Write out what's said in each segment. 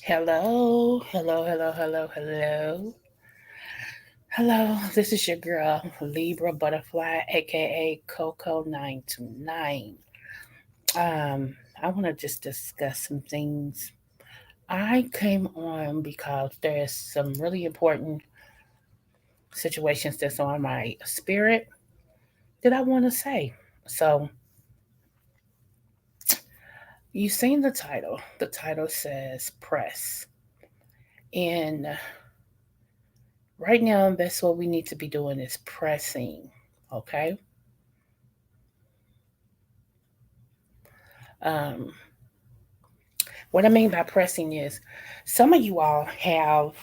Hello, hello, hello, hello, hello. Hello, this is your girl, Libra Butterfly, aka Coco 929. I want to just discuss some things. I came on because there's some really important situations that's on my spirit that I want to say. So, you've seen the title. The title says Press. And right now, that's what we need to be doing is pressing. Okay? Um, What I mean by pressing is some of you all have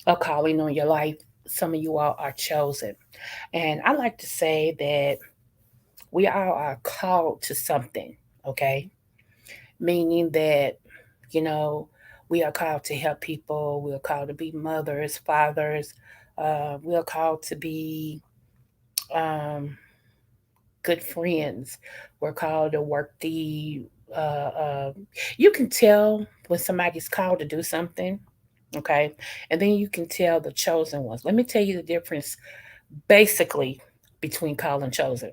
a calling on your life, some of you all are chosen. And I like to say that we all are called to something, okay? Meaning that, you know, we are called to help people, we are called to be mothers, fathers, we are called to be um, good friends. We're called to work the, uh, uh, you can tell when somebody's called to do something, okay? And then you can tell the chosen ones. Let me tell you the difference basically between called and chosen.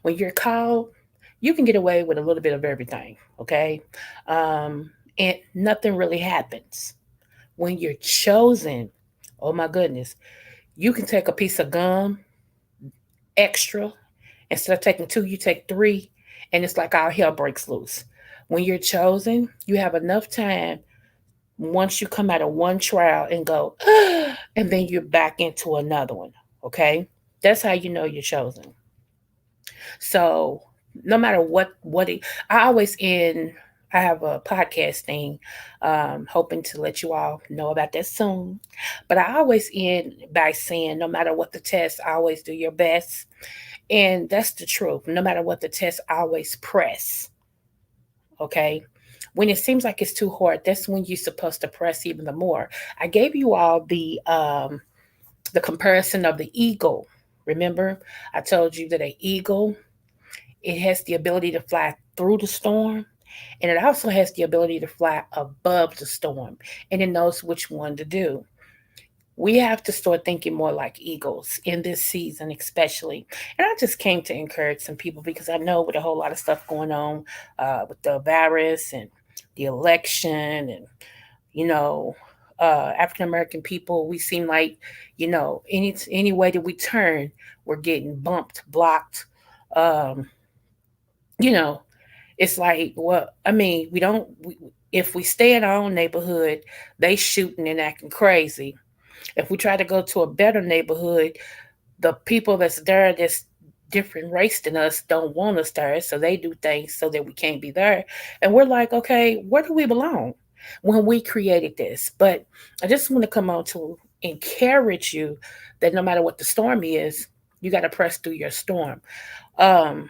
When you're called, you can get away with a little bit of everything, okay? Um, and nothing really happens. When you're chosen, oh my goodness, you can take a piece of gum extra. Instead of taking two, you take three, and it's like all hell breaks loose. When you're chosen, you have enough time once you come out of one trial and go, and then you're back into another one. Okay. That's how you know you're chosen. So no matter I always I have a podcast thing, hoping to let you all know about that soon. But I always end by saying, no matter what the test, always do your best. And that's the truth. No matter what the test, always press. Okay. When it seems like it's too hard, that's when you're supposed to press even the more. I gave you all the comparison of the eagle. Remember, I told you that an eagle, it has the ability to fly through the storm, and it also has the ability to fly above the storm, and it knows which one to do. We have to start thinking more like eagles in this season, especially. And I just came to encourage some people because I know with a whole lot of stuff going on with the virus and the election, and you know, African American people, we seem like, any way that we turn, we're getting bumped, blocked. Um, you know, it's like, well, I mean, if we stay in our own neighborhood, they shooting and acting crazy. If we try to go to a better neighborhood, the people that's there that's different race than us don't want us there, so they do things so that we can't be there. And we're like, okay, where do we belong when we created this? But I just want to come on to encourage you that no matter what the storm is, you got to press through your storm. Um,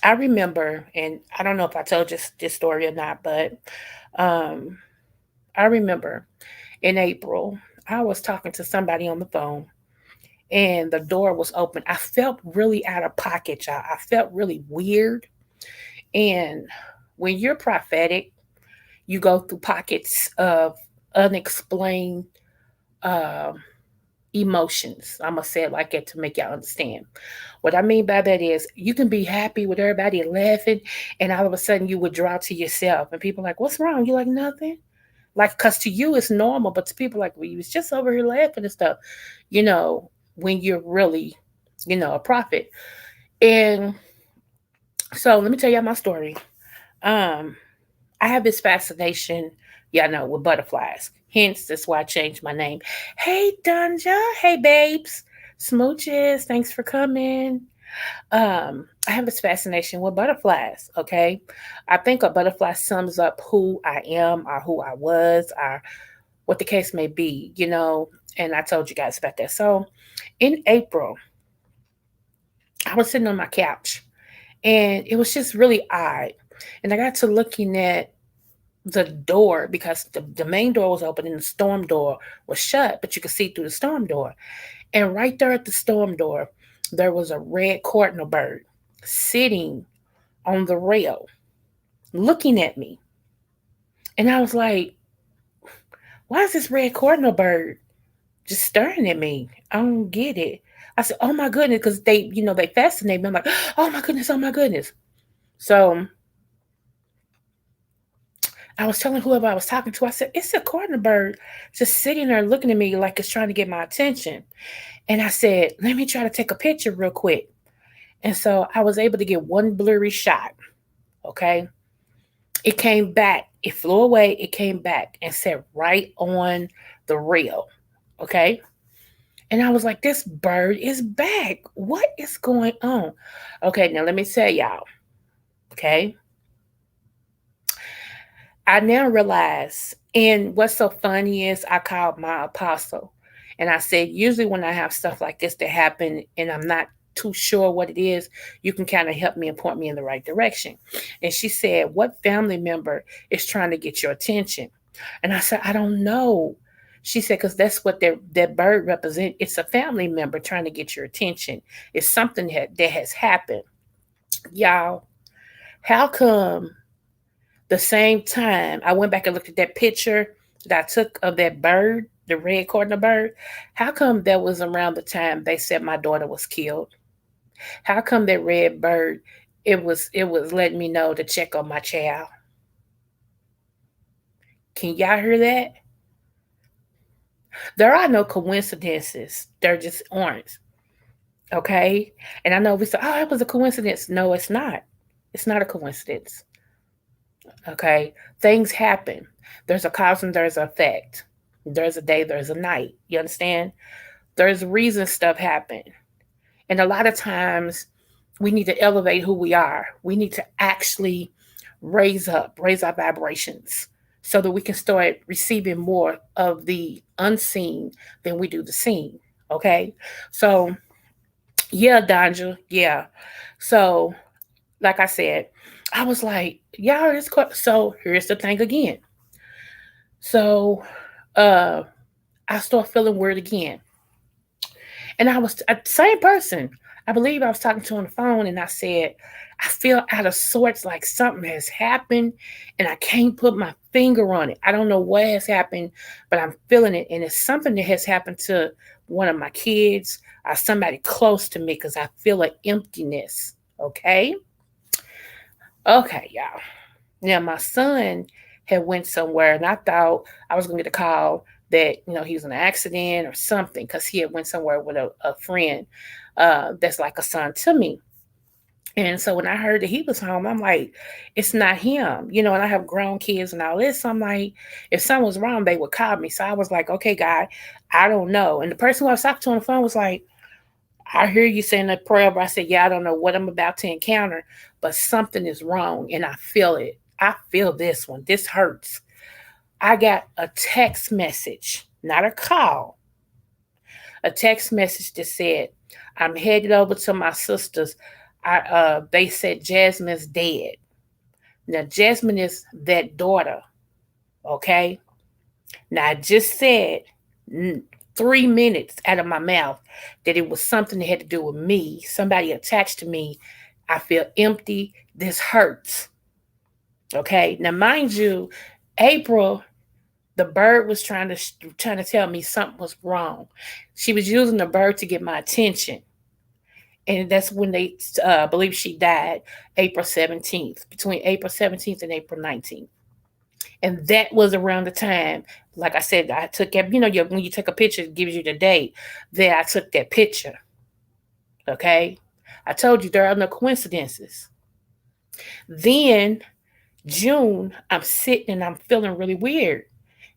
I remember, and I don't know if I told this story or not, but um, I remember in April, I was talking to somebody on the phone and the door was open. I felt really out of pocket, y'all. I felt really weird. And when you're prophetic, you go through pockets of unexplained um emotions. I'm gonna say it like that to make y'all understand. What I mean by that is you can be happy with everybody laughing, and all of a sudden you withdraw to yourself, and people are like, "What's wrong?" You like nothing. Like, cause to you it's normal, but to people like, well, you was just over here laughing and stuff. You know, when you're really, a prophet. And so let me tell y'all my story. Um, I have this fascination, y'all know, with butterflies. Hence, that's why I changed my name. Hey, Dunja. Hey, babes. Smooches. Thanks for coming. I have this fascination with butterflies. Okay. I think a butterfly sums up who I am or who I was or what the case may be. And I told you guys about that. So in April, I was sitting on my couch and it was just really odd. And I got to looking at the door because the main door was open and the storm door was shut, but you could see through the storm door. And right there at the storm door, there was a red cardinal bird sitting on the rail looking at me. And I was like, why is this red cardinal bird just staring at me? I don't get it. I said, oh my goodness, because they fascinate me. I'm like, oh my goodness, oh my goodness. So I was telling whoever I was talking to, I said, it's a cardinal bird just sitting there looking at me like it's trying to get my attention. And I said, let me try to take a picture real quick. And so I was able to get one blurry shot. Okay. It came back. It flew away. It came back and sat right on the reel. Okay. And I was like, this bird is back. What is going on? Okay. Now let me tell y'all. Okay. I now realize, and what's so funny is I called my apostle and I said, usually when I have stuff like this that happen and I'm not too sure what it is, you can kind of help me and point me in the right direction. And she said, what family member is trying to get your attention? And I said, I don't know. She said, because that's what that bird represents. It's a family member trying to get your attention. It's something that has happened. Y'all, how come the same time I went back and looked at that picture that I took of that bird, the red cardinal bird? How come that was around the time they said my daughter was killed? How come that red bird, it was letting me know to check on my child? Can y'all hear that? There are no coincidences. There just aren't. Okay? And I know we say, oh, it was a coincidence. No, it's not. It's not a coincidence. Okay? Things happen. There's a cause and there's an effect. There's a day, there's a night. You understand? There's reasons stuff happen. And a lot of times we need to elevate who we are. We need to actually raise our vibrations so that we can start receiving more of the unseen than we do the seen. Okay. So, yeah, Danja. Yeah. So, like I said, I was like, y'all, so here's the thing again. So, uh, I start feeling weird again. And I was the same person. I believe I was talking to on the phone and I said, I feel out of sorts like something has happened and I can't put my finger on it. I don't know what has happened, but I'm feeling it. And it's something that has happened to one of my kids or somebody close to me because I feel an emptiness. Okay. Okay, y'all. Now my son had went somewhere and I thought I was gonna get a call that he was in an accident or something because he had went somewhere with a friend that's like a son to me. And so when I heard that he was home, I'm like, it's not him, and I have grown kids and all this. So I'm like, if something was wrong, they would call me. So I was like, okay, God, I don't know. And the person who I was talking to on the phone was like, I hear you saying a prayer, but I said, yeah, I don't know what I'm about to encounter, but something is wrong and I feel it. I feel this one. This hurts. I got a text message, not a call, a text message that said, I'm headed over to my sister's. They said Jasmine's dead. Now Jasmine is that daughter, okay? Now I just said 3 minutes out of my mouth that it was something that had to do with me, somebody attached to me. I feel empty. This hurts. Okay. Now, mind you, April, the bird was trying to tell me something was wrong. She was using the bird to get my attention, and that's when they believe she died, April 17th, between April 17th and April 19th. And that was around the time, like I said, I took when you take a picture, it gives you the date that I took that picture. Okay. I told you there are no coincidences. Then June, I'm sitting and I'm feeling really weird.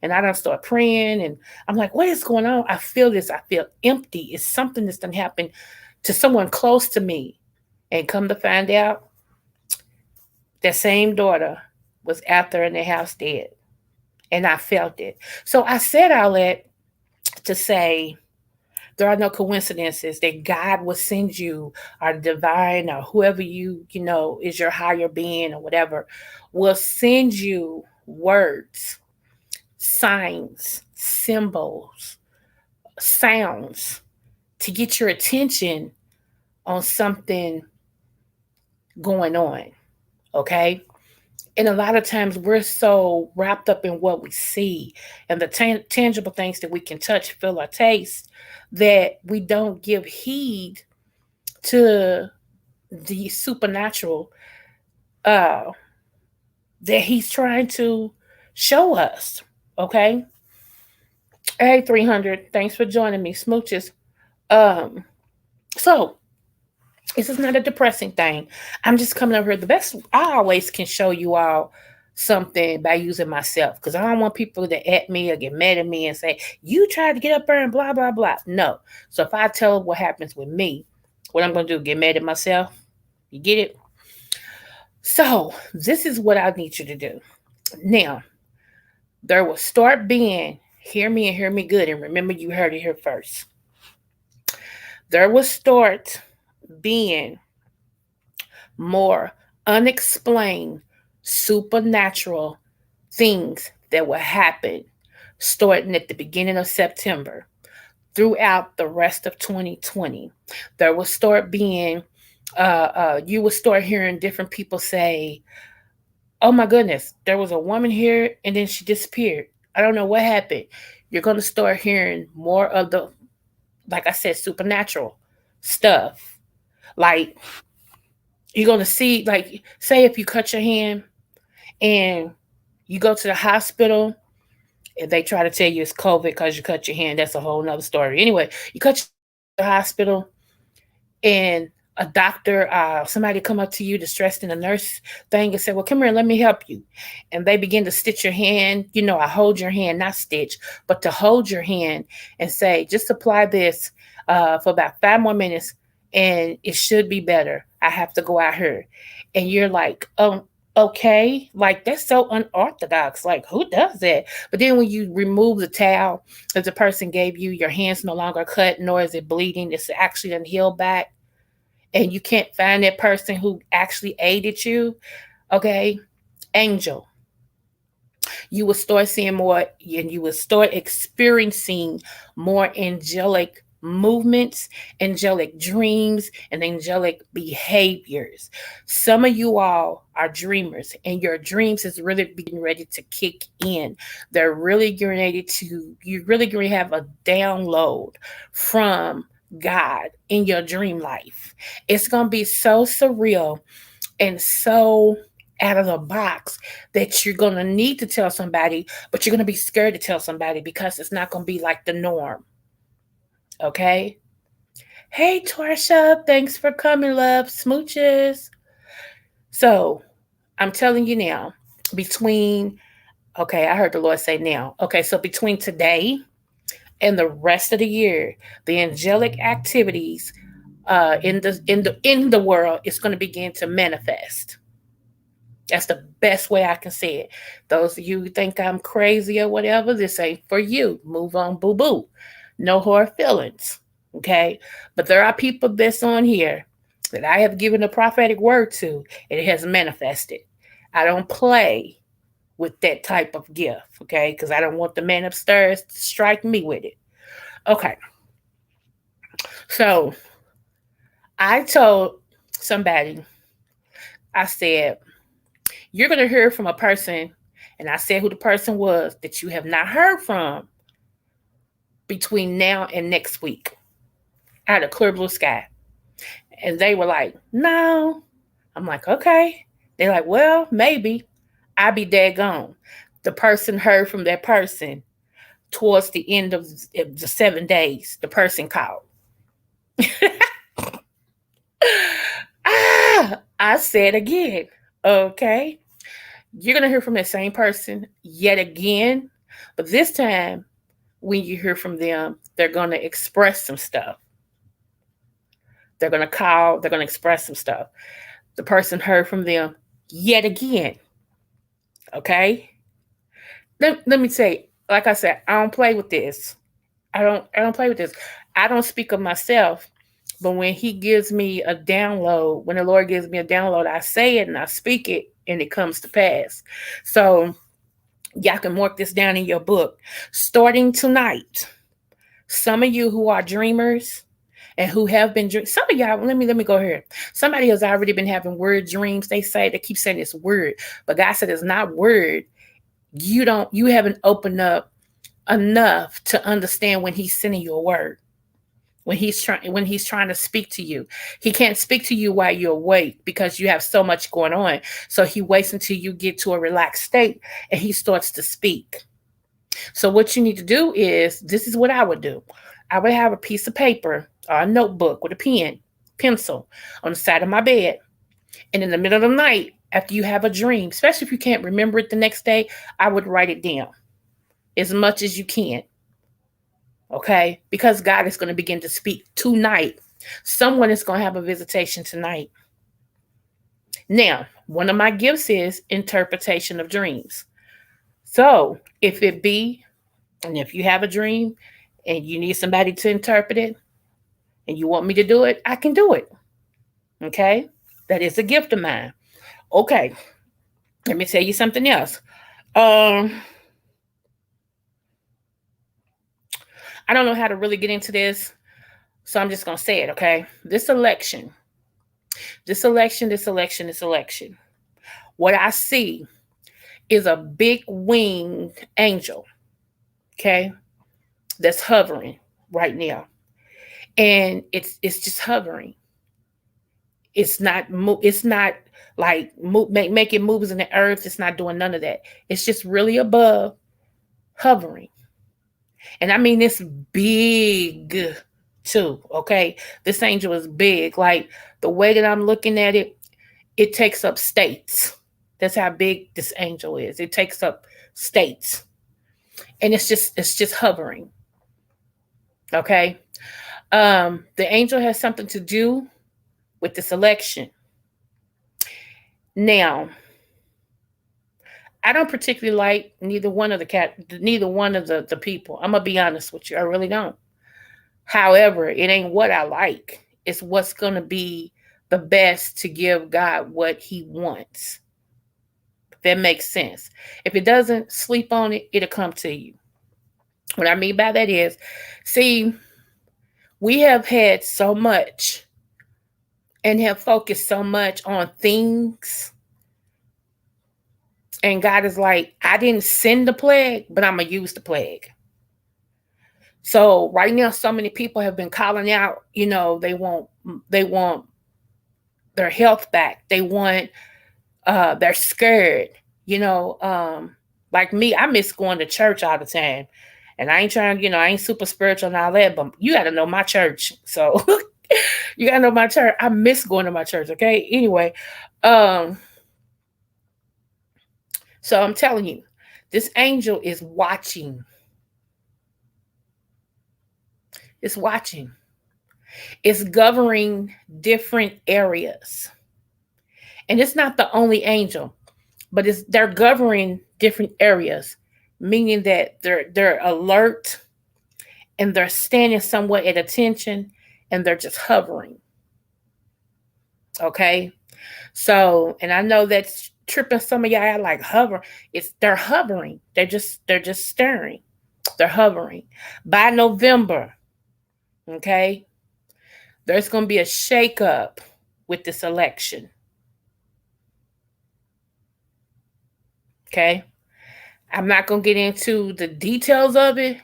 And I don't start praying and I'm like, what is going on? I feel this. I feel empty. It's something that's done happened to someone close to me. And come to find out, that same daughter was out there in the house dead. And I felt it. So I said all that to say there are no coincidences that God will send you or divine or whoever is your higher being or whatever will send you words, signs, symbols, sounds to get your attention on something going on. Okay. And a lot of times we're so wrapped up in what we see and the tangible things that we can touch, feel, or taste that we don't give heed to the supernatural uh, that he's trying to show us. Okay. Hey, 300. Thanks for joining me, smooches. Um, so this is not a depressing thing. I'm just coming over here. The best I always can show you all something by using myself because I don't want people to at me or get mad at me and say, you tried to get up there and blah, blah, blah. No. So if I tell what happens with me, what I'm going to do, get mad at myself. You get it? So this is what I need you to do. Now, there will start being, hear me and hear me good. And remember, you heard it here first. There will start being more unexplained supernatural things that will happen starting at the beginning of September throughout the rest of 2020. There will start being, you will start hearing different people say, oh my goodness, there was a woman here and then she disappeared. I don't know what happened. You're going to start hearing more of the, like I said, supernatural stuff. Like, you're going to see, like, say if you cut your hand and you go to the hospital and they try to tell you it's COVID because you cut your hand, that's a whole nother story. Anyway, you cut your hospital and a doctor, somebody come up to you distressed in a nurse thing and say, well, come here, let me help you. And they begin to stitch your hand. You know, I hold your hand, not stitch, but to hold your hand and say, just apply this for about 5 more minutes and it should be better. I have to go out here. And you're like, okay, like that's so unorthodox. Like, who does that? But then when you remove the towel that the person gave you, your hand's no longer cut, nor is it bleeding. It's actually done healed back. And you can't find that person who actually aided you. Okay, angel. You will start seeing more and you will start experiencing more angelic movements, angelic dreams, and angelic behaviors. Some of you all are dreamers, and your dreams is really getting ready to kick in. They're really getting ready to, you're really going to have a download from God in your dream life. It's going to be so surreal and so out of the box that you're going to need to tell somebody, but you're going to be scared to tell somebody because it's not going to be like the norm. Okay? Hey, Torsha, thanks for coming, love. Smooches. So, I'm telling you now, between, okay, I heard the Lord say now. Okay, so between today and the rest of the year, the angelic activities in the world is going to begin to manifest. That's the best way I can say it. Those of you who think I'm crazy or whatever, this ain't for you. Move on, boo boo. No hard feelings. Okay? But there are people that's on here that I have given a prophetic word to, and it has manifested. I don't play with that type of gift, okay? Because I don't want the man upstairs to strike me with it. Okay. So I told somebody, I said, you're going to hear from a person, and I said who the person was that you have not heard from between now and next week out of clear blue sky. And they were like, no. I'm like, okay. They're like, well, maybe. I be dead gone. The person heard from that person towards the end of the 7 days. The person called. I said again, okay. You're going to hear from that same person yet again. But this time, when you hear from them, they're going to express some stuff. They're going to call, they're going to express some stuff. The person heard from them yet again. Okay? Let me say, like I said, I don't play with this. I don't play with this. I don't speak of myself, but when he gives me a download, when the Lord gives me a download, I say it and I speak it and it comes to pass. So y'all can mark this down in your book. Starting tonight, some of you who are dreamers and who have been dreaming. Some of y'all, let me go here. Somebody has already been having word dreams. They keep saying it's word, but God said it's not word. You haven't opened up enough to understand when He's sending you a word. When he's trying to speak to you, He can't speak to you while you're awake because you have so much going on. So He waits until you get to a relaxed state and He starts to speak. So what you need to do is, this is what I would do. I would have a piece of paper or a notebook with a pen, pencil on the side of my bed. And in the middle of the night, after you have a dream, especially if you can't remember it the next day, I would write it down as much as you can. Okay? Because God is going to begin to speak tonight. Someone is going to have a visitation tonight. Now, one of my gifts is interpretation of dreams. So if you have a dream and you need somebody to interpret it and you want me to do it, I can do it. Okay? That is a gift of mine. Okay. Let me tell you something else. Um, I don't know how to really get into this, so I'm just gonna say it, okay? This election. What I see is a big winged angel, okay, that's hovering right now, and it's just hovering. It's not like making moves in the earth. It's not doing none of that. It's just really above, hovering. And I mean, it's big too. Okay. This angel is big. Like, the way that I'm looking at it, it takes up states. That's how big this angel is. It takes up states. And it's just hovering. Okay. The angel has something to do with this election. Now, I don't particularly like neither one of the people. I'm gonna be honest with you. I really don't. However, it ain't what I like. It's what's gonna be the best to give God what He wants. If that makes sense. If it doesn't, sleep on it, it'll come to you. What I mean by that is, see, we have had so much and have focused so much on things. And God is like, I didn't send the plague, but I'm going to use the plague. So right now, so many people have been calling out, they want their health back. They're scared, you know, like me, I miss going to church all the time. And I ain't trying, I ain't super spiritual and all that, but you got to know my church. So you got to know my church. I miss going to my church. Okay. Anyway, um, so I'm telling you, this angel is watching. It's watching. It's governing different areas. And it's not the only angel, but they're governing different areas, meaning that they're alert and they're standing somewhat at attention and they're just hovering. Okay. So, and I know that's tripping some of y'all out, like hover. They're hovering. They're just stirring. They're hovering. By November, okay, there's gonna be a shakeup with this election. Okay. I'm not gonna get into the details of it,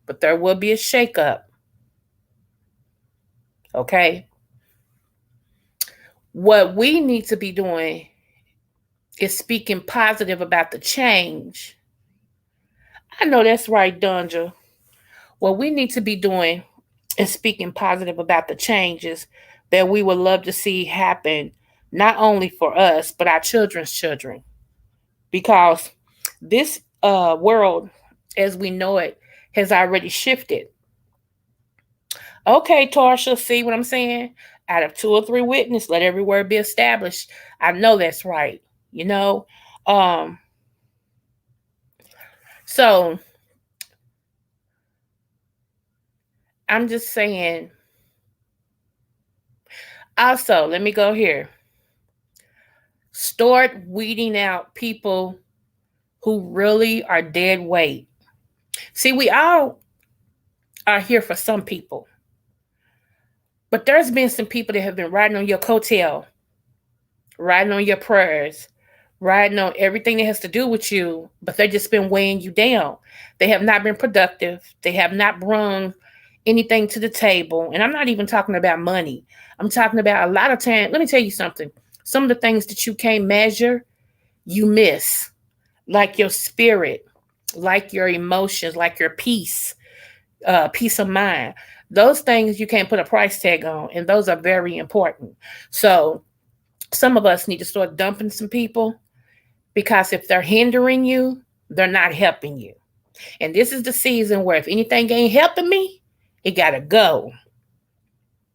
but there will be a shakeup. Okay. What we need to be doing is speaking positive about the change. I know that's right, Dunja. What we need to be doing is speaking positive about the changes that we would love to see happen, not only for us, but our children's children. Because this world, as we know it, has already shifted. Okay, Tarsha, see what I'm saying? Out of two or three witnesses, let every word be established. I know that's right. You know, um, so I'm just saying. Also, let me go here. Start weeding out people who really are dead weight. See, we all are here for some people. But there's been some people that have been riding on your coattail, riding on your prayers, riding on everything that has to do with you, but they've just been weighing you down. They have not been productive. They have not brung anything to the table. And I'm not even talking about money. I'm talking about a lot of time. Let me tell you something. Some of the things that you can't measure, you miss, like your spirit, like your emotions, like your peace of mind. Those things you can't put a price tag on, and those are very important. So some of us need to start dumping some people, because if they're hindering you, they're not helping you. And this is the season where if anything ain't helping me, it gotta go.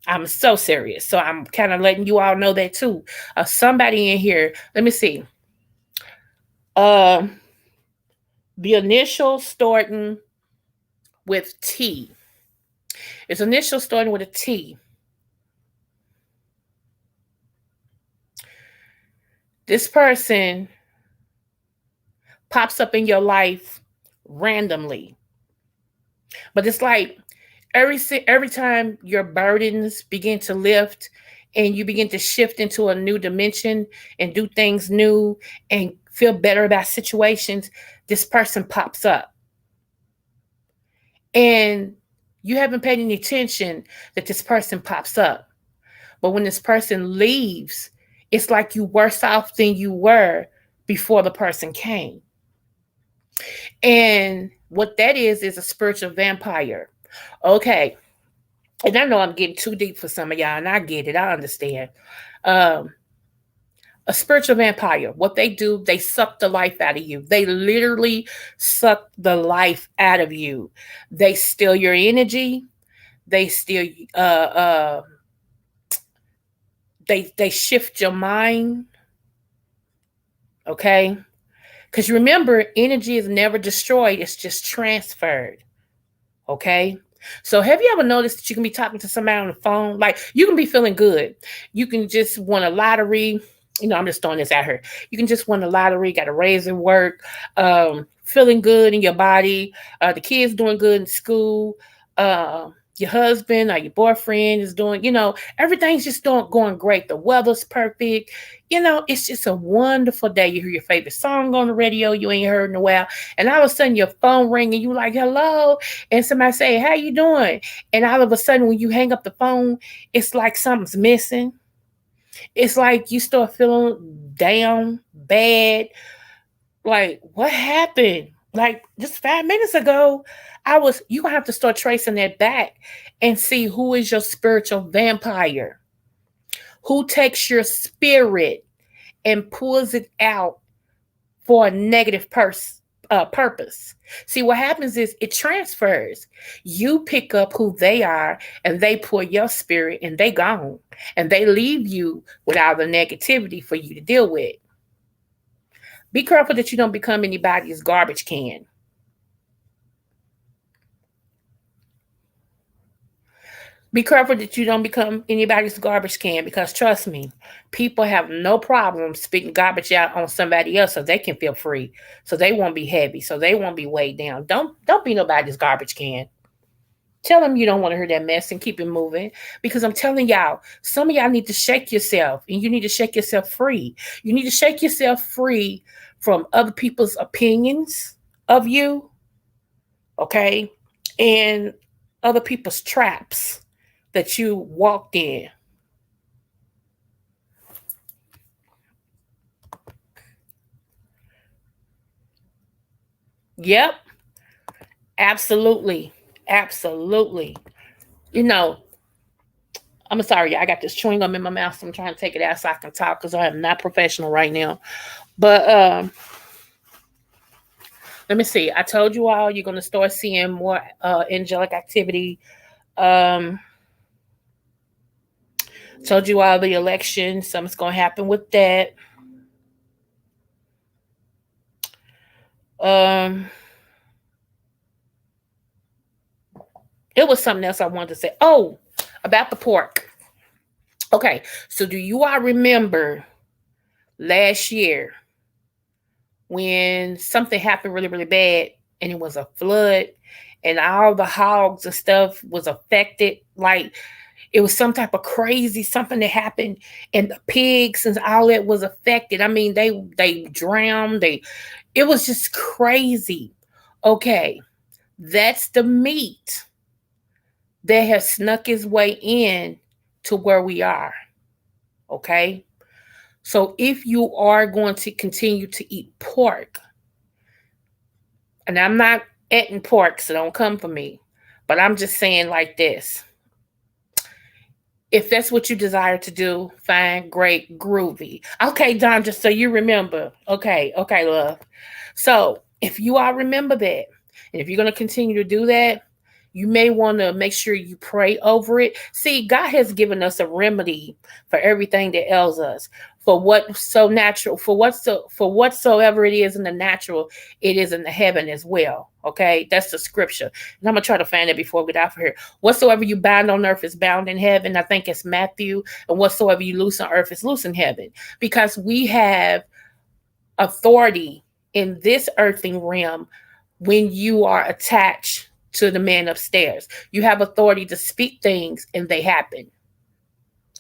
I'm so serious. So I'm kind of letting you all know that too. Somebody in here, let me see. Uh, the initial starting with T. It's initial starting with a T. This person pops up in your life randomly, but it's like every time your burdens begin to lift and you begin to shift into a new dimension and do things new and feel better about situations, this person pops up. And you haven't paid any attention that this person pops up. But when this person leaves, it's like you worse off than you were before the person came. And what that is a spiritual vampire. Okay. And I know I'm getting too deep for some of y'all, and I get it. I understand. Um, a spiritual vampire, what they do, they suck the life out of you. They literally suck the life out of you. They steal your energy. They steal. They shift your mind. Okay, because remember, energy is never destroyed. It's just transferred. Okay. So have you ever noticed that you can be talking to somebody on the phone? Like you can be feeling good. You can just win a lottery. I'm just throwing this out here. You can just win a lottery, got a raise in work, feeling good in your body, the kids doing good in school, your husband or your boyfriend is doing, everything's just going great. The weather's perfect. It's just a wonderful day. You hear your favorite song on the radio you ain't heard in a while, and all of a sudden your phone ring and you like, hello, and somebody say, how you doing? And all of a sudden when you hang up the phone, it's like something's missing. It's like you start feeling down, bad. Like, what happened? Like just 5 minutes ago, you're gonna have to start tracing that back and see who is your spiritual vampire, who takes your spirit and pulls it out for a negative purpose. See, what happens is it transfers. You pick up who they are, and they pull your spirit, and they gone, and they leave you with all the negativity for you to deal with. Be careful that you don't become anybody's garbage can. Be careful that you don't become anybody's garbage can, because trust me, people have no problem spitting garbage out on somebody else so they can feel free, so they won't be heavy, so they won't be weighed down. Don't be nobody's garbage can. Tell them you don't want to hear that mess and keep it moving, because I'm telling y'all, some of y'all need to shake yourself, and you need to shake yourself free. You need to shake yourself free from other people's opinions of you, okay? And other people's traps that you walked in. Yep, absolutely. Absolutely. You know, I'm sorry, I got this chewing gum in my mouth, so I'm trying to take it out so I can talk, because I am not professional right now. But let me see. I told you all you're gonna start seeing more angelic activity. Um, told you all the election, something's gonna happen with that. Um, it was something else I wanted to say. Oh, about the pork. Okay, so do you all remember last year when something happened really, really bad, and it was a flood, and all the hogs and stuff was affected? Like, It was some type of crazy something that happened, and the pigs and all that was affected. I mean, they drowned. It was just crazy. Okay, that's the meat that has snuck its way in to where we are. Okay, so if you are going to continue to eat pork, and I'm not eating pork, so don't come for me, but I'm just saying like this. If that's what you desire to do, fine, great, groovy. Okay, Don, just so you remember. Okay, love. So if you all remember that, and if you're going to continue to do that, you may want to make sure you pray over it. See, God has given us a remedy for everything that ails us. For what so natural, for whatsoever it is in the natural, it is in the heaven as well. Okay, that's the scripture. And I'm gonna try to find it before we get out of here. Whatsoever you bind on earth is bound in heaven. I think it's Matthew. And whatsoever you loose on earth is loose in heaven. Because we have authority in this earthing realm when you are attached to the man upstairs. You have authority to speak things and they happen.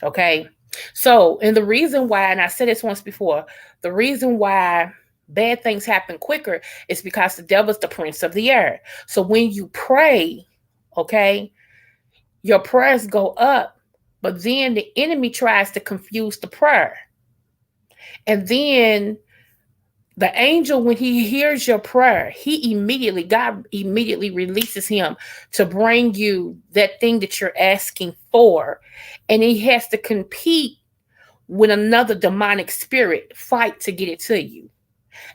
Okay. So, and the reason why, and I said this once before, the reason why bad things happen quicker is because the devil's the prince of the air. So when you pray, okay, your prayers go up, but then the enemy tries to confuse the prayer. And then the angel, when he hears your prayer, God immediately releases him to bring you that thing that you're asking for. And he has to compete with another demonic spirit, fight to get it to you.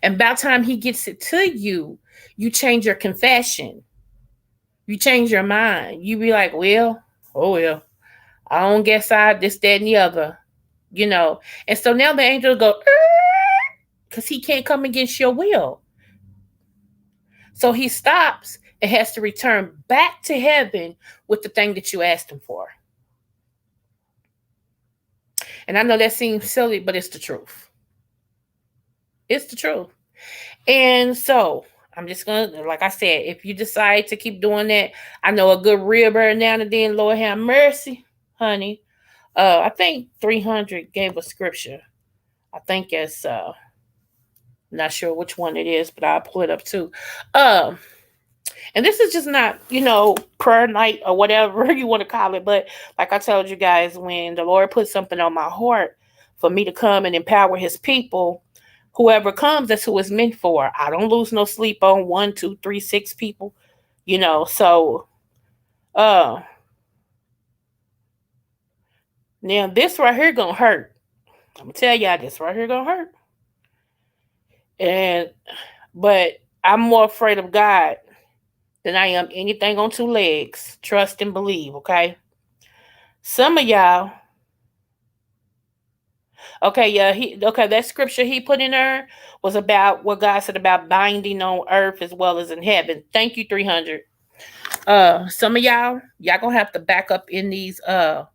And by the time he gets it to you, you change your confession. You change your mind. You be like, well, oh well, I don't guess this, that, and the other, you know. And so now the angel go, because he can't come against your will. So he stops and has to return back to heaven with the thing that you asked him for. And I know that seems silly, but it's the truth. It's the truth. And so I'm just going to, like I said, if you decide to keep doing that, I know a good rib every now and then, Lord have mercy, honey. I think 300 gave a scripture. I think it's, not sure which one it is, but I'll pull it up too. And this is just not, prayer night or whatever you want to call it. But like I told you guys, when the Lord put something on my heart for me to come and empower his people, whoever comes, that's who it's meant for. I don't lose no sleep on 1, 2, 3, 6 people, so now this right here gonna hurt. I'm gonna tell y'all this right here gonna hurt. But I'm more afraid of God than I am anything on 2 legs. Trust and believe, okay? Some of y'all, okay, yeah, that scripture he put in there was about what God said about binding on earth as well as in heaven. Thank you, 300. Some of y'all gonna have to back up in these oh,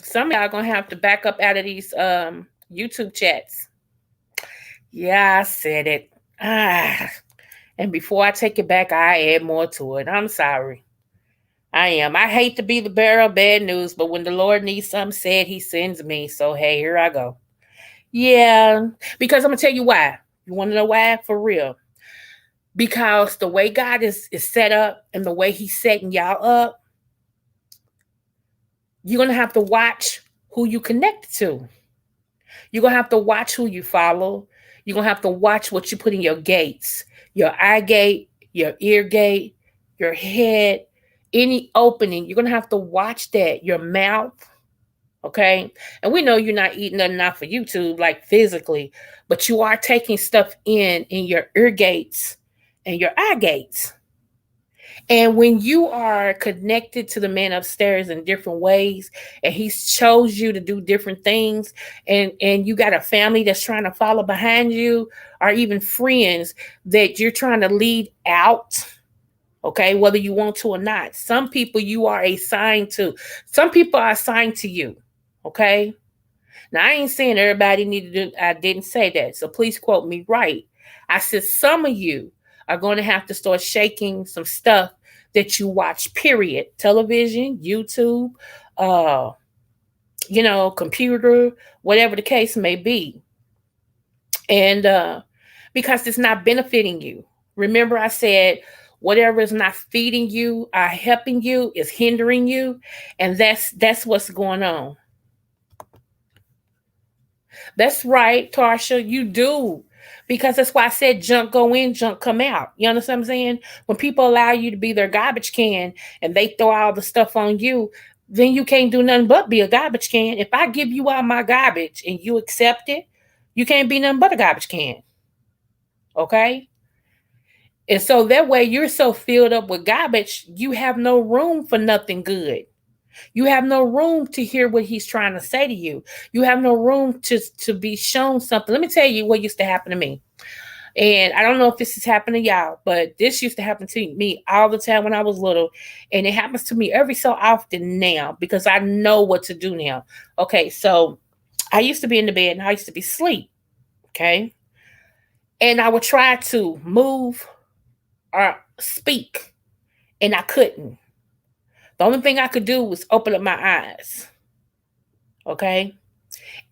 some of y'all gonna have to back up out of these YouTube chats. Yeah, I said it. And before I take it back, I add more to it. I'm sorry. I am. I hate to be the bearer of bad news, but when the Lord needs something said, he sends me. So, hey, here I go. Yeah, because I'm going to tell you why. You want to know why? For real. Because the way God is set up and the way he's setting y'all up, you're going to have to watch who you connect to. You're going to have to watch who you follow. You're going to have to watch what you put in your gates, your eye gate, your ear gate, your head, any opening. You're going to have to watch that, your mouth. Okay. And we know you're not eating nothing out for YouTube, like physically, but you are taking stuff in your ear gates and your eye gates. And when you are connected to the man upstairs in different ways, and he's chose you to do different things, and you got a family that's trying to follow behind you, or even friends that you're trying to lead out, okay, whether you want to or not. Some people you are assigned to. Some people are assigned to you, okay? Now, I ain't saying everybody need to do, I didn't say that, so please quote me right. I said some of you are going to have to start shaking some stuff that you watch, period. Television, YouTube, uh, computer, whatever the case may be. And because it's not benefiting you. Remember, I said whatever is not feeding you or helping you is hindering you, and that's what's going on. That's right, Tarsha, you do. Because that's why I said junk go in, junk come out. You understand what I'm saying? When people allow you to be their garbage can and they throw all the stuff on you, then you can't do nothing but be a garbage can. If I give you all my garbage and you accept it, you can't be nothing but a garbage can. Okay? And so that way you're so filled up with garbage, you have no room for nothing good. You have no room to hear what he's trying to say to you. You have no room to be shown something. Let me tell you what used to happen to me. And I don't know if this is happening to y'all, but this used to happen to me all the time when I was little. And it happens to me every so often now because I know what to do now. Okay, so I used to be in the bed and I used to be asleep. Okay. And I would try to move or speak, and I couldn't. The only thing I could do was open up my eyes. Okay.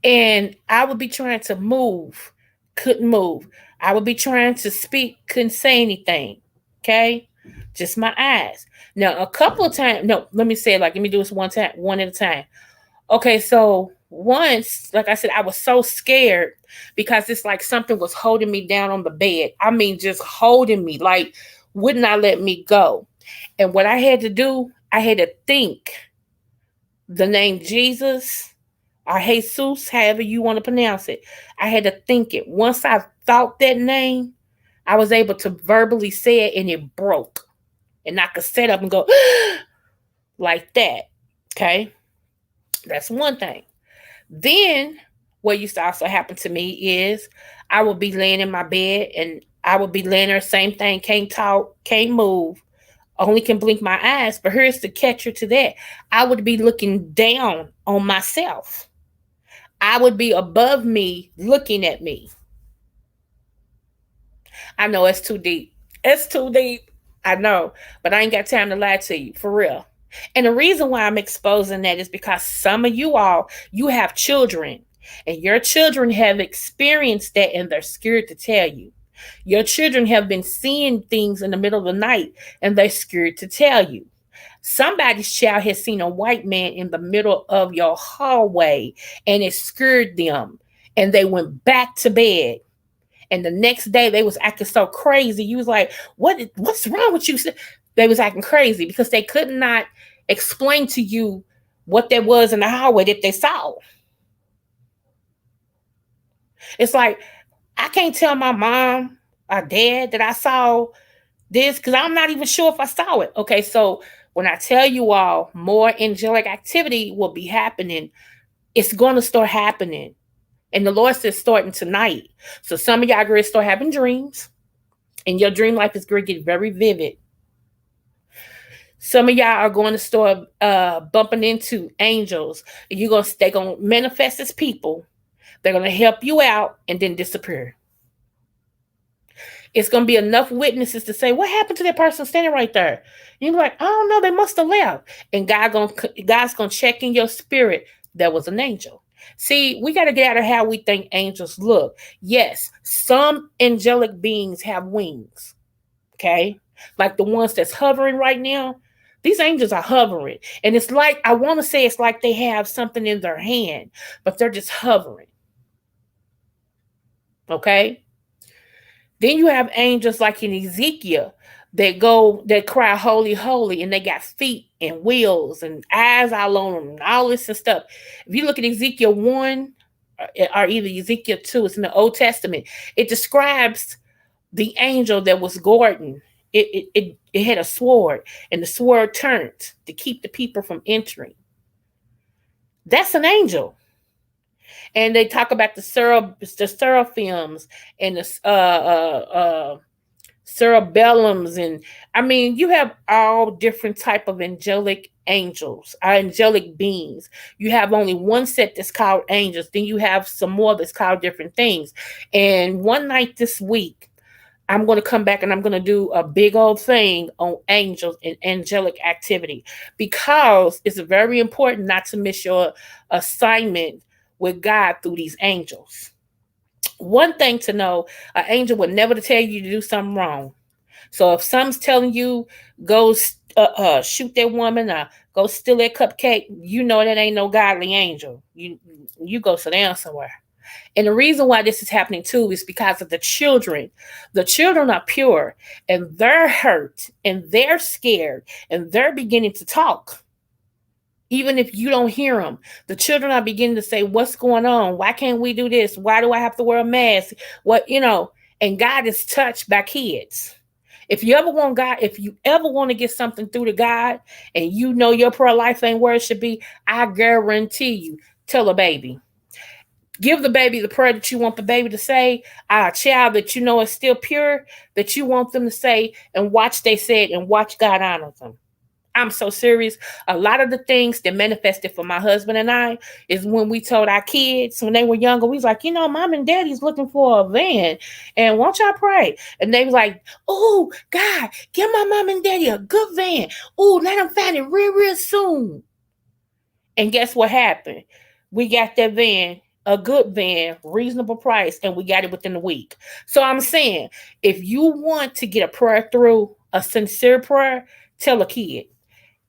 And I would be trying to move, couldn't move. I would be trying to speak, couldn't say anything. Okay. Just my eyes. Now, a couple of times, no, let me say it like, let me do this one time, one at a time. Okay. So once, like I said, I was so scared because it's like something was holding me down on the bed. I mean, just holding me, like, would not let me go. And what I had to do, I had to think the name Jesus or Jesus, however you want to pronounce it. I had to think it. Once I thought that name, I was able to verbally say it and it broke. And I could set up and go like that. Okay. That's one thing. Then what used to also happen to me is I would be laying in my bed and I would be laying there, same thing, can't talk, can't move, only can blink my eyes. But here's the catcher to that. I would be looking down on myself. I would be above me looking at me. I know it's too deep. It's too deep. I know. But I ain't got time to lie to you. For real. And the reason why I'm exposing that is because some of you all, you have children. And your children have experienced that and they're scared to tell you. Your children have been seeing things in the middle of the night and they're scared to tell you. Somebody's child has seen a white man in the middle of your hallway and it scared them and they went back to bed. And the next day they was acting so crazy. You was like, what's wrong with you? They was acting crazy because they could not explain to you what there was in the hallway that they saw. It's like, I can't tell my mom or dad that I saw this because I'm not even sure if I saw it. Okay, so when I tell you all more angelic activity will be happening, it's going to start happening. And the Lord says starting tonight. So some of y'all are going to start having dreams, and your dream life is going to get very vivid. Some of y'all are going to start bumping into angels. They're going to manifest as people. They're going to help you out and then disappear. It's going to be enough witnesses to say, what happened to that person standing right there? You're like, I don't know, they must have left. And God's going to check in your spirit. That was an angel. See, we got to get out of how we think angels look. Yes, some angelic beings have wings. Okay? Like the ones that's hovering right now. These angels are hovering. And it's like, I want to say it's like they have something in their hand, but they're just hovering. Okay? Then you have angels like in Ezekiel that cry holy, holy, and they got feet and wheels and eyes all on them and all this and stuff. If you look at Ezekiel 1 or either Ezekiel 2, it's in the Old Testament, it describes the angel that was guarding. It had a sword, and the sword turned to keep the people from entering. That's an angel. And they talk about the seraphims and the cerebellums, and I mean, you have all different type of angelic angels, angelic beings. You have only one set that's called angels. Then you have some more that's called different things. And one night this week, I'm going to come back and I'm going to do a big old thing on angels and angelic activity, because it's very important not to miss your assignment with God through these angels. One thing to know, an angel would never tell you to do something wrong. So if someone's telling you go shoot that woman or go steal that cupcake, you know that ain't no godly angel. You go sit down somewhere. And the reason why this is happening too is because of the children. The children are pure and they're hurt and they're scared and they're beginning to talk. Even if you don't hear them, the children are beginning to say, "What's going on? Why can't we do this? Why do I have to wear a mask? What?" And God is touched by kids. If you ever want to get something through to God and you know your prayer life ain't where it should be, I guarantee you, tell a baby. Give the baby the prayer that you want the baby to say, a child that you know is still pure, that you want them to say, and watch they say it and watch God honor them. I'm so serious. A lot of the things that manifested for my husband and I is when we told our kids when they were younger, we was like, mom and daddy's looking for a van. And won't y'all pray? And they was like, oh, God, give my mom and daddy a good van. Oh, let them find it real, real soon. And guess what happened? We got that van, a good van, reasonable price, and we got it within a week. So I'm saying, if you want to get a prayer through, a sincere prayer, tell a kid.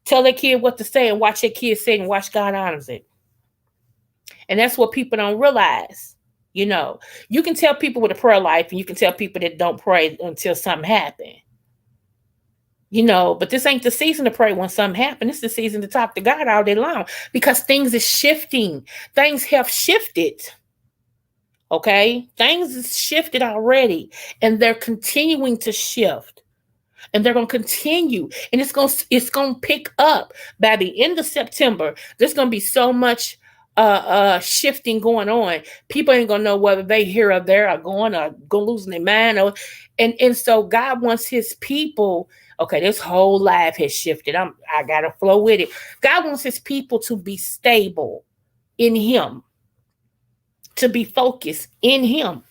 Tell that kid what to say and watch that kid say it and watch God honors it. And that's what people don't realize. You can tell people with a prayer life and you can tell people that don't pray until something happens. But this ain't the season to pray when something happens. It's the season to talk to God all day long because things is shifting. Things have shifted. Okay? Things is shifted already and they're continuing to shift. And they're going to continue, and it's going to pick up by the end of September. There's going to be so much shifting going on. People ain't going to know whether they here or there are going losing their mind, and so God wants His people. Okay, this whole life has shifted. I gotta flow with it. God wants His people to be stable in Him, to be focused in Him.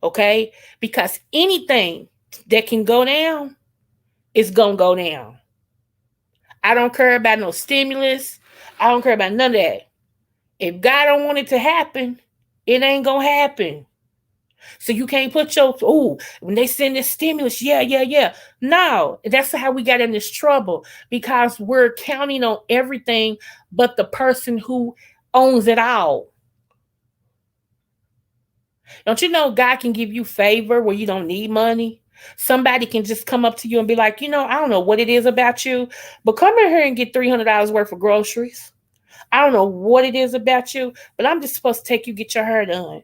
Okay, because anything that can go down, it's gonna go down. I don't care about no stimulus. I don't care about none of that. If God don't want it to happen, it ain't gonna happen. So you can't put when they send this stimulus, yeah, yeah, yeah. No, that's how we got in this trouble, because we're counting on everything but the person who owns it all. Don't you know God can give you favor where you don't need money? Somebody can just come up to you and be like, I don't know what it is about you, but come in here and get $300 worth of groceries. I don't know what it is about you, but I'm just supposed to take you get your hair done.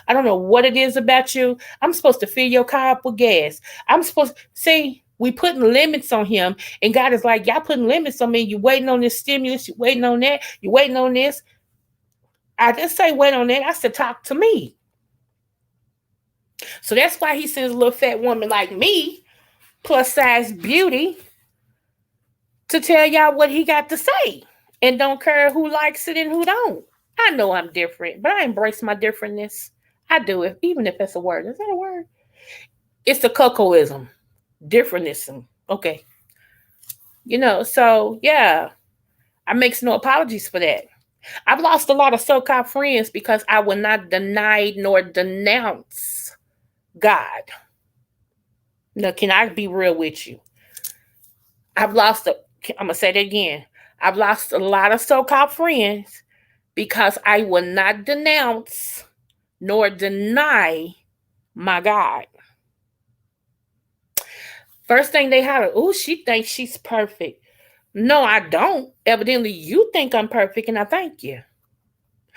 I don't know what it is about you. I'm supposed to fill your car up with gas. I'm supposed to see. We putting limits on him, and God is like, y'all putting limits on me. You waiting on this stimulus. You waiting on that. You waiting on this. I didn't say wait on that. I said talk to me. So that's why He sends a little fat woman like me, plus size beauty, to tell y'all what He got to say, and don't care who likes it and who don't. I know I'm different, but I embrace my differentness. I do it, even if it's a word. Is that a word? It's the cocoism, differentism. Okay, So yeah, I makes no apologies for that. I've lost a lot of so-called friends because I will not deny nor denounce God. Now, can I be real with you? I've lost a. I'm gonna say that again. I've lost a lot of so-called friends because I will not denounce nor deny my God. First thing they holler, oh, she thinks she's perfect. No, I don't. Evidently, you think I'm perfect, and I thank you.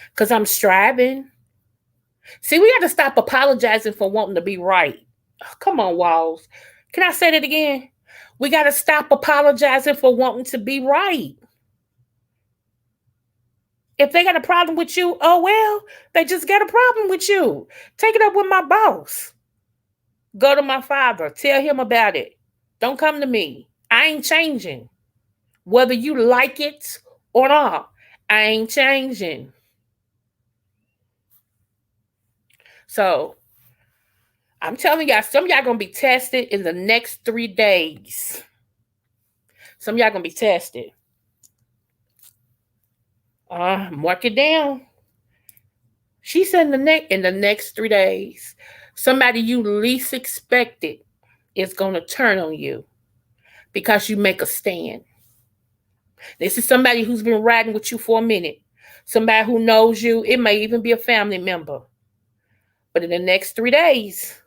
Because I'm striving. See, we got to stop apologizing for wanting to be right. Oh, come on, Walls. Can I say that again? We got to stop apologizing for wanting to be right. If they got a problem with you, oh well, they just got a problem with you. Take it up with my boss. Go to my father. Tell him about it. Don't come to me. I ain't changing. Whether you like it or not, I ain't changing. So I'm telling y'all, some of y'all gonna be tested in the next 3 days. Some of y'all gonna be tested. Mark it down. She said in the next 3 days, somebody you least expected is gonna turn on you because you make a stand. This is somebody who's been riding with you for a minute. Somebody who knows you. It may even be a family member. But in the next 3 days,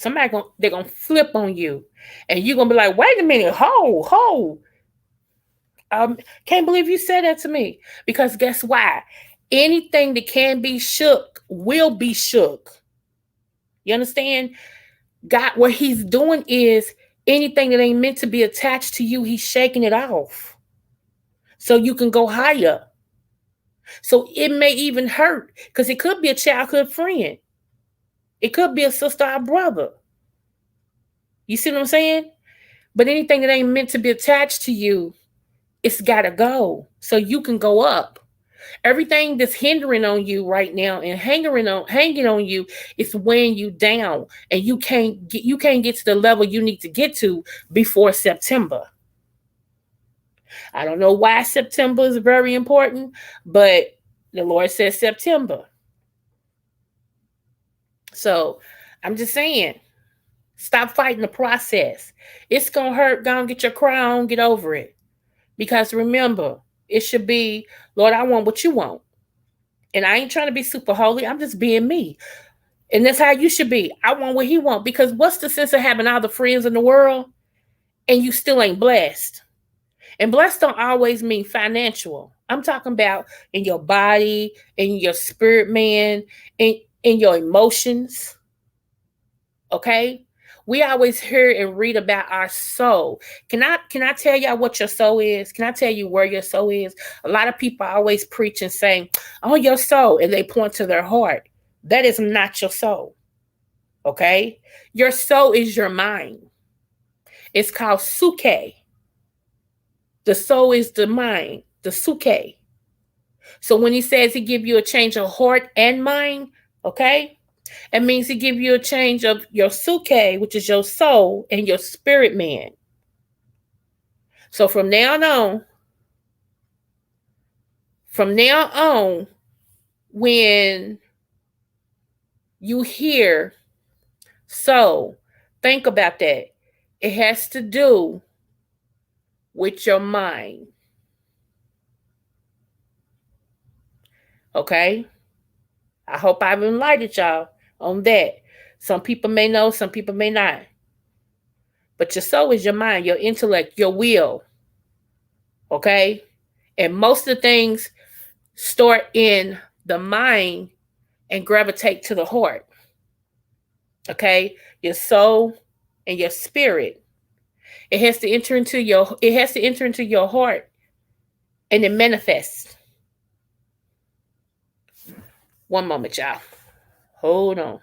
they're gonna flip on you, and you're gonna be like, "Wait a minute, ho." Can't believe you said that to me. Because guess why? Anything that can be shook will be shook. You understand? God, what He's doing is anything that ain't meant to be attached to you, He's shaking it off so you can go higher. So it may even hurt because it could be a childhood friend. It could be a sister or brother. You see what I'm saying? But anything that ain't meant to be attached to you, it's got to go so you can go up. Everything that's hindering on you right now and hanging on you is weighing you down, and you can't get to the level you need to get to before September. I don't know why September is very important, but the Lord says September. So I'm just saying, stop fighting the process. It's gonna hurt. Go and get your crown, get over it. Because remember, it should be, Lord, I want what you want. And I ain't trying to be super holy. I'm just being me. And that's how you should be. I want what he want. Because what's the sense of having all the friends in the world and you still ain't blessed? And blessed don't always mean financial. I'm talking about in your body, in your spirit, man, in your emotions. Okay? We always hear and read about our soul. Can I tell y'all what your soul is? Can I tell you where your soul is? A lot of people always preach and say, "Oh, your soul," and they point to their heart. That is not your soul. Okay? Your soul is your mind. It's called suke. The soul is the mind, the suke. So when he says he give you a change of heart and mind, okay? It means he give you a change of your suke, which is your soul, and your spirit man. So from now on, when you hear soul, think about that. It has to do with your mind. Okay? I hope I've enlightened y'all on that. Some people may know, some people may not. But your soul is your mind, your intellect, your will. Okay? And most of the things start in the mind and gravitate to the heart. Okay? Your soul and your spirit. It has to enter into your heart and it manifests. One moment, y'all. Hold on.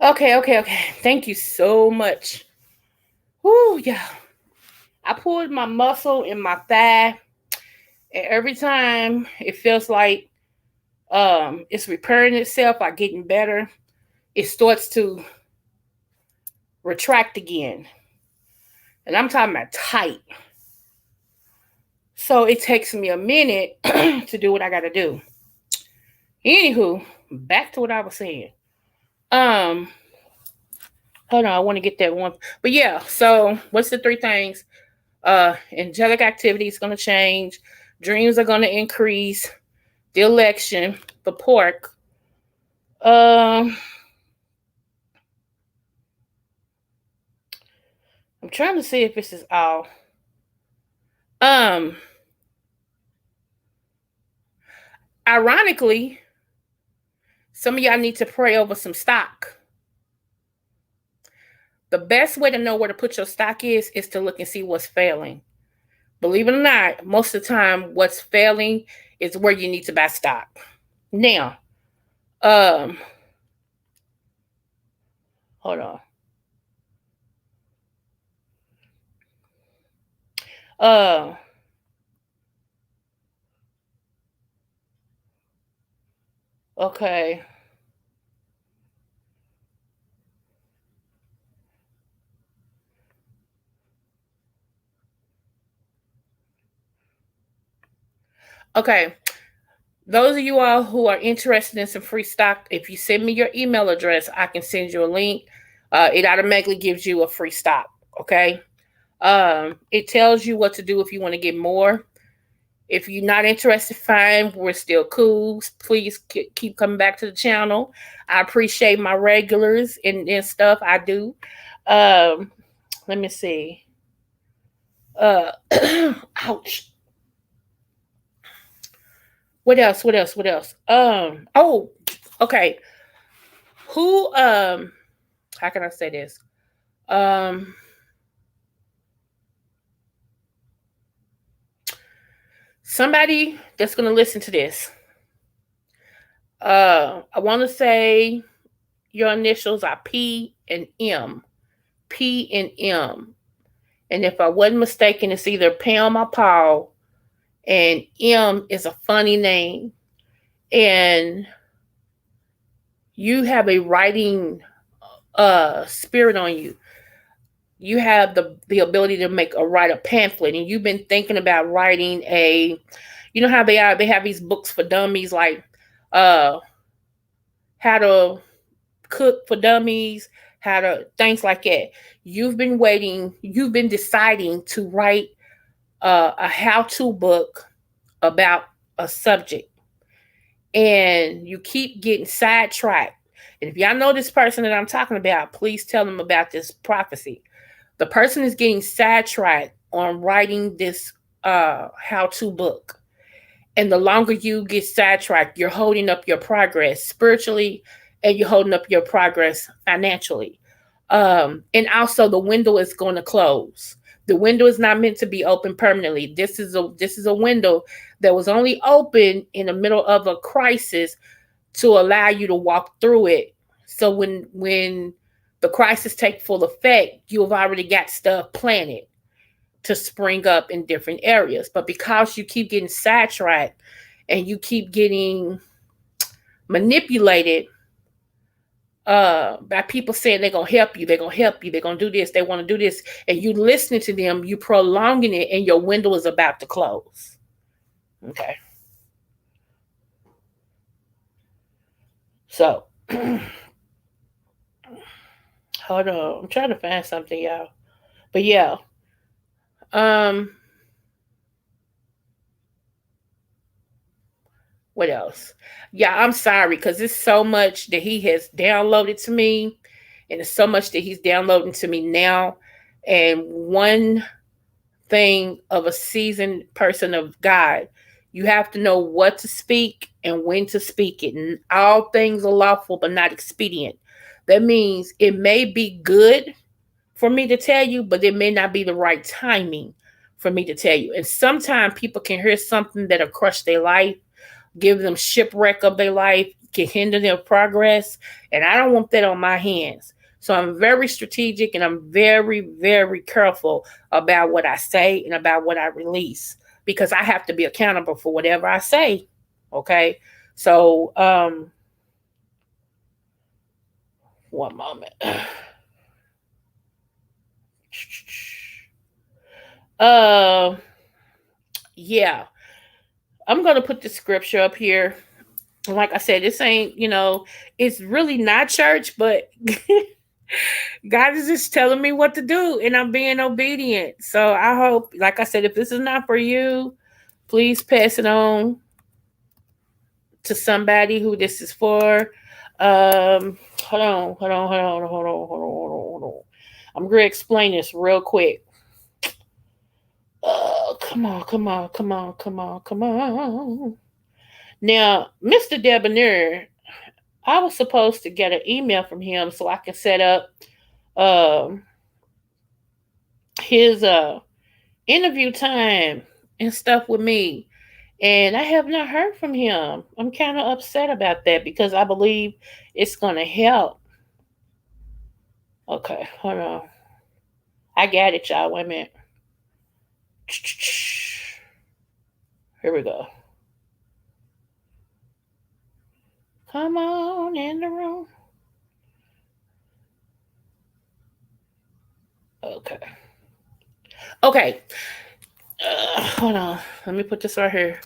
Okay, okay, okay. Thank you so much. Whoo, yeah. I pulled my muscle in my thigh, and every time it feels like it's repairing itself or getting better, it starts to retract again. And I'm talking about tight. So it takes me a minute to do what I gotta do. Anywho, back to what I was saying. Um, Hold on, I want to get that one. But yeah, so what's the three things? Angelic activity is gonna change, dreams are gonna increase, the election, the pork. Um, I'm trying to see if this is all. Um, Ironically, some of y'all need to pray over some stock. The best way to know where to put your stock is to look and see what's failing. Believe it or not, most of the time, what's failing is where you need to buy stock. Now, um, hold on. Uh, okay, okay. Those of you all who are interested in some free stock, if you send me your email address, I can send you a link. It automatically gives you a free stock. Okay. It tells you what to do if you want to get more. If you're not interested, fine. We're still cool. Please keep coming back to the channel. I appreciate my regulars and stuff. I do. Um, Let me see. Uh, ouch. What else? What else? What else? Oh, okay. Who? How can I say this? Um, Somebody that's gonna listen to this. I want to say your initials are P and M. P and M. And if I wasn't mistaken, it's either Pam or Paul. And M is a funny name. And you have a writing spirit on you. You have the ability to make a write a pamphlet, and you've been thinking about writing a. You know how they have these books for dummies like uh how to cook for dummies, how to things like that. You've been waiting. You've been deciding to write a how-to book about a subject, and you keep getting sidetracked. And if y'all know this person that I'm talking about, please tell them about this prophecy. The person is getting sidetracked on writing this how-to book. And the longer you get sidetracked, you're holding up your progress spiritually and you're holding up your progress financially. And also the window is going to close. The window is not meant to be open permanently. This is a window that was only open in the middle of a crisis to allow you to walk through it. So when the crisis take full effect, you've already got stuff planted to spring up in different areas. But because you keep getting sidetracked and you keep getting manipulated by people saying they're gonna help you, they're gonna help you, they're gonna do this, they want to do this, and you listening to them, you prolonging it, and your window is about to close. Okay, so hold on, I'm trying to find something, y'all. But yeah, um, what else? Yeah, I'm sorry because it's so much that he has downloaded to me, and it's so much that he's downloading to me now. And one thing of a seasoned person of God, you have to know what to speak and when to speak it. And all things are lawful, but not expedient. That means it may be good for me to tell you, but it may not be the right timing for me to tell you. And sometimes people can hear something that'll crush their life, give them shipwreck of their life, can hinder their progress. And I don't want that on my hands. So I'm very strategic and I'm very, very careful about what I say and about what I release because I have to be accountable for whatever I say. Okay. So, one moment. Uh, yeah, I'm gonna put the scripture up here. Like I said, this ain't, it's really not church, but God is just telling me what to do and I'm being obedient. So I hope, like I said, if this is not for you, please pass it on to somebody who this is for. Hold on, hold on, hold on, hold on, hold on, hold on. I'm going to explain this real quick. Come on, come on, come on, come on, come on. Now, Mr. Debonair, I was supposed to get an email from him so I can set up um his interview time and stuff with me. And I have not heard from him. I'm kind of upset about that because I believe it's going to help. Okay, hold on. I got it, y'all. Wait a minute. Here we go. Come on in the room. Okay. Okay. Hold on. Let me put this right here.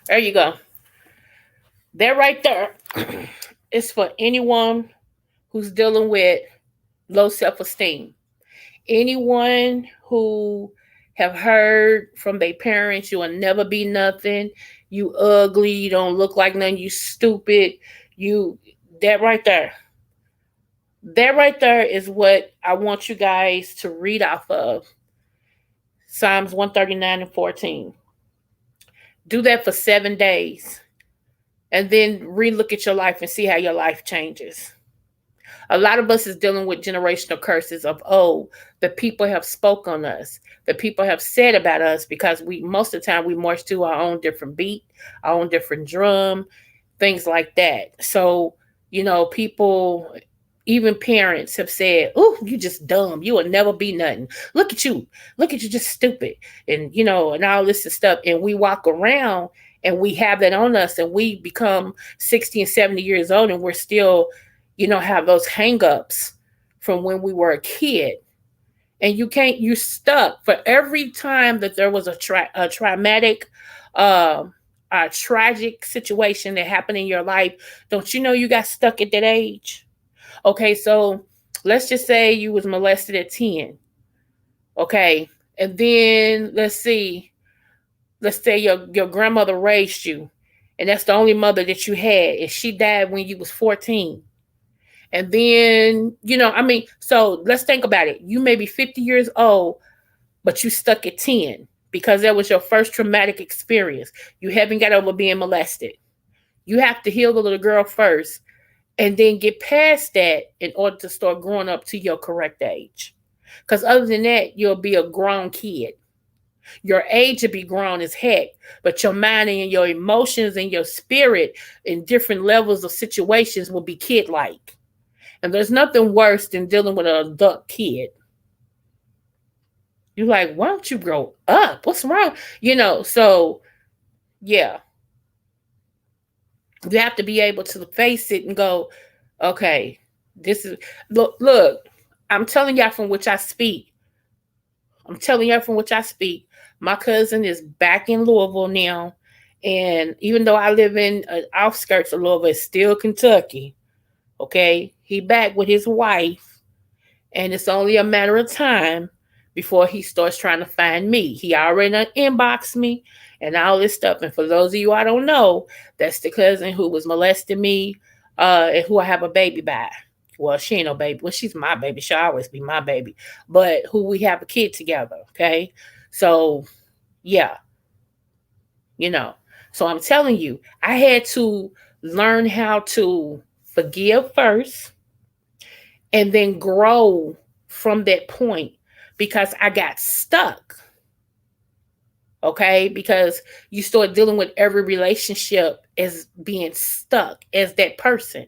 There you go. That right there is for anyone who's dealing with low self esteem. Anyone who have heard from their parents, you will never be nothing, you ugly, you don't look like nothing, you stupid, you that right there. That right there is what I want you guys to read off of. Psalms 139 and 14. Do that for 7 days. And then relook at your life and see how your life changes. A lot of us is dealing with generational curses of, oh, the people have spoke on us, the people have said about us, because we most of the time we march to our own different beat, our own different drum, things like that. So, people, even parents have said, oh, you just dumb, you will never be nothing, look at you, just stupid, and all this and stuff. And we walk around and we have that on us, and we become 60 and 70 years old and we're still, have those hangups from when we were a kid. And you're stuck for every time that there was a traumatic, uh, a tragic situation that happened in your life. Don't you know you got stuck at that age? Okay, so let's just say you was molested at 10. Okay, and then let's say your grandmother raised you, and that's the only mother that you had, and she died when you was 14. And then, so let's think about it. You may be 50 years old, but you stuck at 10 because that was your first traumatic experience. You haven't got over being molested. You have to heal the little girl first and then get past that in order to start growing up to your correct age. Because other than that, you'll be a grown kid. Your age will be grown as heck, but your mind and your emotions and your spirit in different levels of situations will be kid like. And there's nothing worse than dealing with an adult kid. You're like, why don't you grow up? What's wrong? So yeah, you have to be able to face it and go, okay, this is, look, I'm telling y'all from which I speak. I'm telling y'all from which I speak. My cousin is back in Louisville now. And even though I live in outskirts of Louisville, it's still Kentucky. Okay. He back with his wife. And it's only a matter of time before he starts trying to find me. He already inboxed me and all this stuff. And for those of you I don't know, that's the cousin who was molesting me, and who I have a baby by. Well, she ain't no baby. Well, she's my baby. She'll always be my baby. But who we have a kid together. Okay. So, yeah, you know. So I'm telling you, I had to learn how to forgive first and then grow from that point because I got stuck. Okay, because you start dealing with every relationship as being stuck as that person.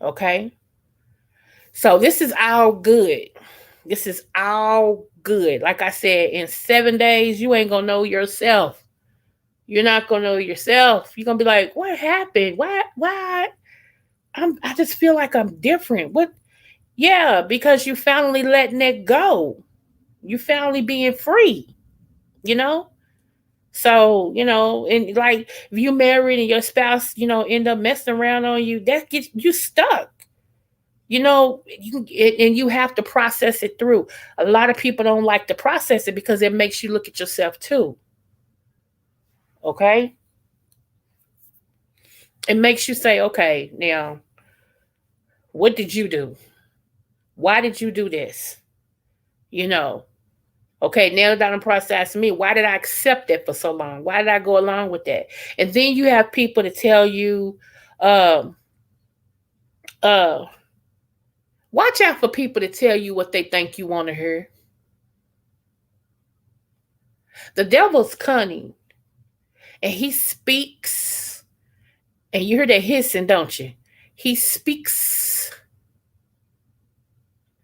Okay, so this is all good. This is all good. Like I said, in 7 days, you ain't gonna know yourself. You're not gonna know yourself. You're gonna be like, what happened? Why? I just feel like I'm different. What? Yeah, because you finally letting it go. You finally being free, you know? So, and like if you married and your spouse, end up messing around on you, that gets you stuck. And you have to process it through. A lot of people don't like to process it because it makes you look at yourself too. Okay? It makes you say, okay, now, what did you do? Why did you do this? You know, okay, now that I'm processing me, why did I accept that for so long? Why did I go along with that? And then you have people to tell you, um, uh, watch out for people to tell you what they think you want to hear. The devil's cunning, and he speaks, and you hear that hissing, don't you? He speaks,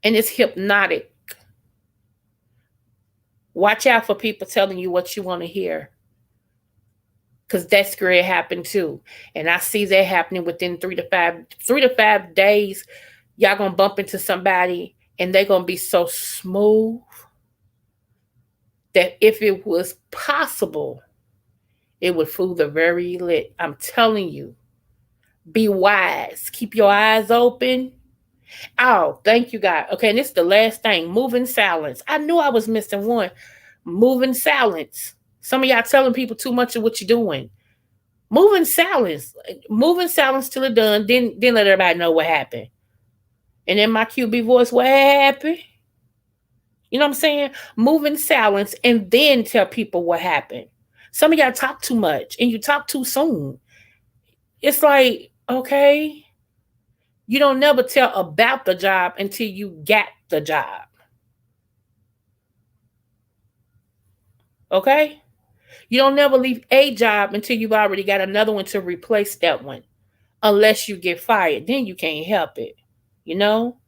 and it's hypnotic. Watch out for people telling you what you want to hear. Because that's going to happen too. And I see that happening within 3 to 5 days. Y'all gonna bump into somebody and they're gonna be so smooth that if it was possible, it would fool the very elect. I'm telling you, be wise. Keep your eyes open. Oh, thank you, God. Okay, and this is the last thing. Moving silence. I knew I was missing one. Moving silence. Some of y'all telling people too much of what you're doing. Moving silence. Moving silence till it's done. Then let everybody know what happened. And in my QB voice, what happened? You know what I'm saying? Moving silence and then tell people what happened. Some of y'all talk too much and you talk too soon. It's like, okay, you don't never tell about the job until you got the job. Okay? You don't never leave a job until you've already got another one to replace that one. Unless you get fired. Then you can't help it. You know?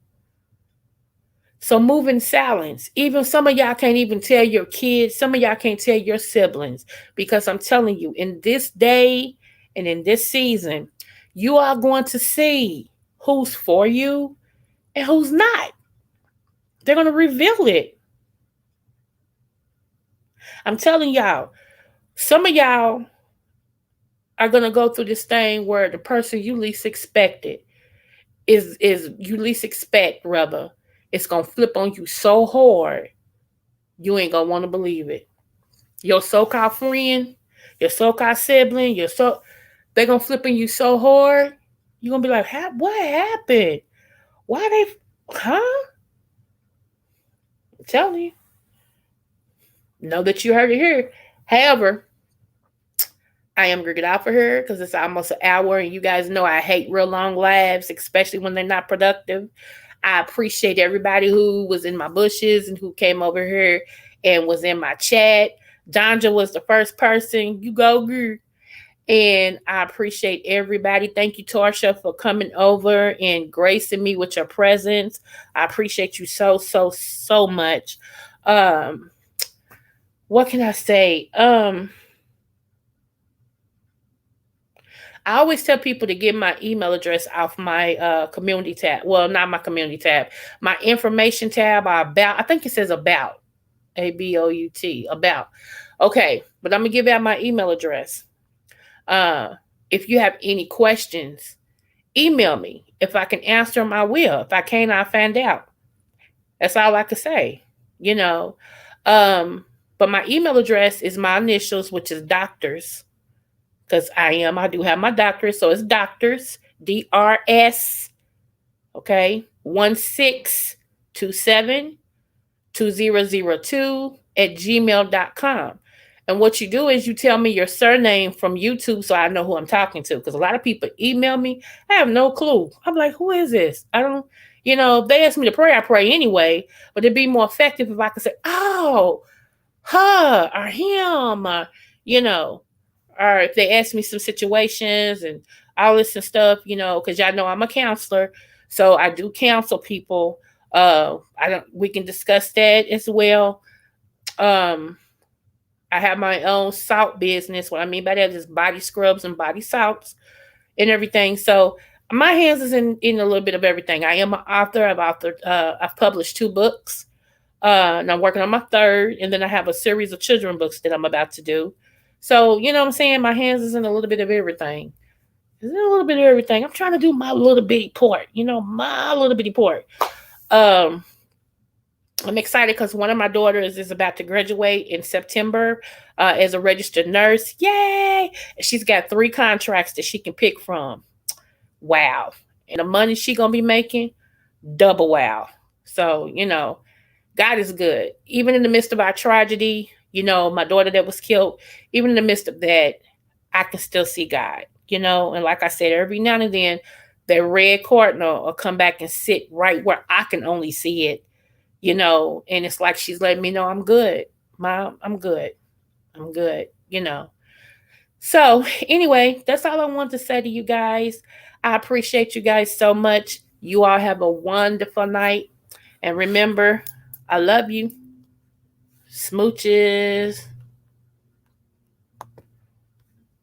So move in silence. Even some of y'all can't even tell your kids. Some of y'all can't tell your siblings. Because I'm telling you, in this day and in this season, you are going to see who's for you and who's not. They're going to reveal it. I'm telling y'all, some of y'all are going to go through this thing where the person you least expected is you least expect, rather, it's going to flip on you so hard, you ain't going to want to believe it. Your so-called friend, your so-called sibling, they're gonna flip on you so hard, you're gonna be like, what happened? Why they huh? I'm telling you. Know that you heard it here. However, I am gonna get out for her because it's almost an hour, and you guys know I hate real long lives, especially when they're not productive. I appreciate everybody who was in my bushes and who came over here and was in my chat. Danja was the first person. You go, girl. And I appreciate everybody. Thank you, Tarsha, for coming over and gracing me with your presence. I appreciate you so, so, so much. What can I say? I always tell people to get my email address off my community tab. Well, not my community tab, my information tab. I think it says about, ABOUT, about. Okay, but I'm gonna give out my email address. Uh, if you have any questions, email me. If I can answer them, I will. If I can't, I'll find out. That's all I can say. You know. But my email address is my initials, which is doctors. Because I do have my doctorate. So it's doctors, DRS, okay, 1627-2002 at gmail.com. And what you do is you tell me your surname from YouTube so I know who I'm talking to. Because a lot of people email me. I have no clue. I'm like, who is this? I don't, If they ask me to pray, I pray anyway. But it'd be more effective if I could say, "Oh, her or him," you know, or if they ask me some situations and all this and stuff, because y'all know I'm a counselor, so I do counsel people. I don't. We can discuss that as well. Um, I have my own salt business. What I mean by that is body scrubs and body salts and everything. So my hands is in a little bit of everything. I am an author. I've published 2 books. And I'm working on my third, and then I have a series of children books that I'm about to do. So, you know what I'm saying? My hands is in a little bit of everything. It's in a little bit of everything. I'm trying to do my little bitty part, my little bitty part. Um, I'm excited because one of my daughters is about to graduate in September as a registered nurse. Yay! She's got 3 contracts that she can pick from. Wow. And the money she gonna be making, double wow. So, God is good. Even in the midst of our tragedy, my daughter that was killed, even in the midst of that, I can still see God, And like I said, every now and then, that red cardinal will come back and sit right where I can only see it, and it's like she's letting me know I'm good. Mom, I'm good. I'm good. So, anyway, that's all I want to say to you guys. I appreciate you guys so much. You all have a wonderful night. And remember, I love you. Smooches.